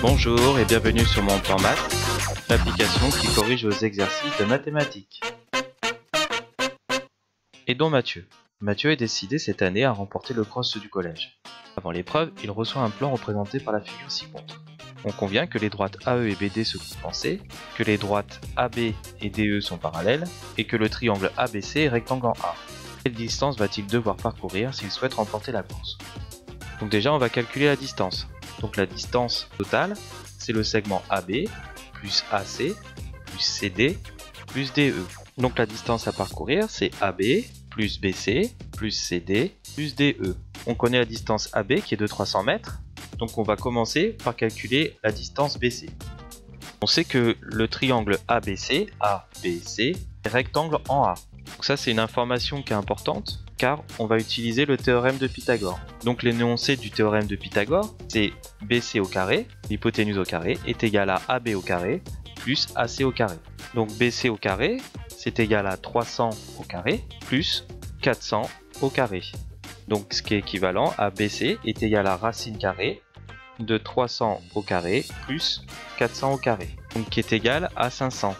Bonjour et bienvenue sur Mon Plan Maths, l'application qui corrige vos exercices de mathématiques. Aidons Mathieu. Mathieu est décidé cette année à remporter le cross du collège. Avant l'épreuve, il reçoit un plan représenté par la figure ci-contre. On convient que les droites AE et BD se coupent en C, que les droites AB et DE sont parallèles, et que le triangle ABC est rectangle en A. Quelle distance va-t-il devoir parcourir s'il souhaite remporter la course? Donc déjà, on va calculer la distance. Donc la distance totale, c'est le segment AB, plus AC, plus CD, plus DE. Donc la distance à parcourir, c'est AB, plus BC, plus CD, plus DE. On connaît la distance AB qui est de 300 mètres, donc on va commencer par calculer la distance BC. On sait que le triangle ABC, est rectangle en A. Donc ça, c'est une information qui est importante, car on va utiliser le théorème de Pythagore. Donc l'énoncé du théorème de Pythagore, c'est BC au carré, l'hypoténuse au carré, est égal à AB au carré, plus AC au carré. Donc BC au carré, c'est égal à 300 au carré, plus 400 au carré. Donc ce qui est équivalent à BC est égal à racine carrée de 300 au carré, plus 400 au carré. Donc qui est égal à 500.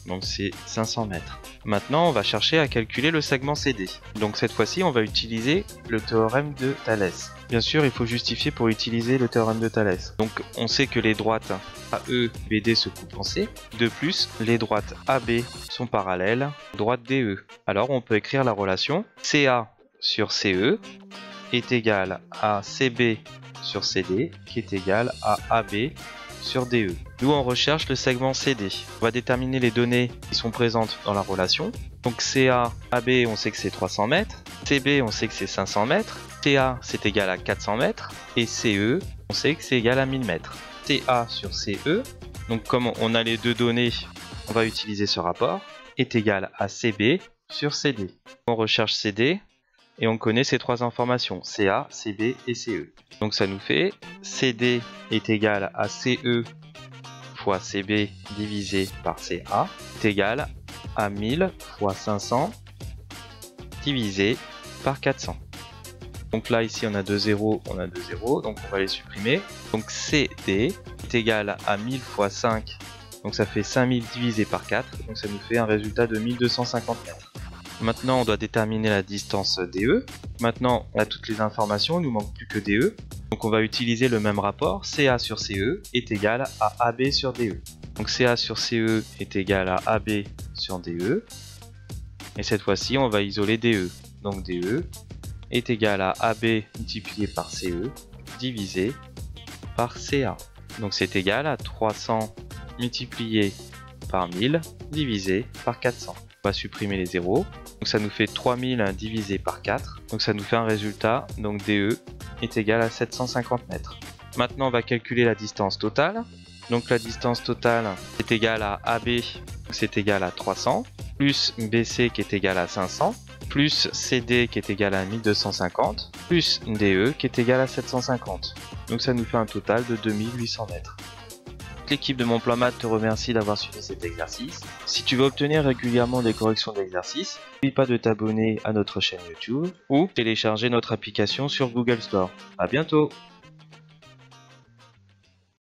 Donc c'est 500 mètres. Maintenant, on va chercher à calculer le segment CD. Donc cette fois-ci, on va utiliser le théorème de Thalès. Bien sûr, il faut justifier pour utiliser le théorème de Thalès. Donc on sait que les droites AE, BD se coupent en C. De plus, les droites AB sont parallèles aux droites DE. Alors on peut écrire la relation CA sur CE est égal à CB sur CD, qui est égal à AB sur DE. Nous, on recherche le segment CD. On va déterminer les données qui sont présentes dans la relation. Donc CA, AB, on sait que c'est 300 mètres. CB, on sait que c'est 500 mètres. CA, c'est égal à 400 mètres. Et CE, on sait que c'est égal à 1000 mètres. CA sur CE, donc comme on a les deux données, on va utiliser ce rapport, est égal à CB sur CD. On recherche CD et on connaît ces trois informations, CA, CB et CE. Donc ça nous fait CD est égal à CE fois CB divisé par CA est égal à 1000 fois 500 divisé par 400. Donc là ici on a 2 zéros, donc on va les supprimer. Donc CD est égal à 1000 fois 5, donc ça fait 5000 divisé par 4, donc ça nous fait un résultat de 1250 mètres. Maintenant on doit déterminer la distance DE. Maintenant on a toutes les informations, il nous manque plus que DE. Donc on va utiliser le même rapport, CA sur CE est égal à AB sur DE. Donc CA sur CE est égal à AB sur DE. Et cette fois-ci on va isoler DE. Donc DE est égal à AB multiplié par CE divisé par CA. Donc c'est égal à 300 multiplié par 1000 divisé par 400. On va supprimer les zéros. Donc ça nous fait 3000 divisé par 4. Donc ça nous fait un résultat. Donc DE est égal à 750 mètres. Maintenant on va calculer la distance totale. Donc la distance totale est égale à AB, c'est égal à 300, plus BC qui est égal à 500, plus CD qui est égal à 1250, plus DE qui est égal à 750. Donc ça nous fait un total de 2800 mètres. L'équipe de Mon Plan Maths te remercie d'avoir suivi cet exercice. Si tu veux obtenir régulièrement des corrections d'exercices, n'oublie pas de t'abonner à notre chaîne YouTube ou télécharger notre application sur Google Store. À bientôt!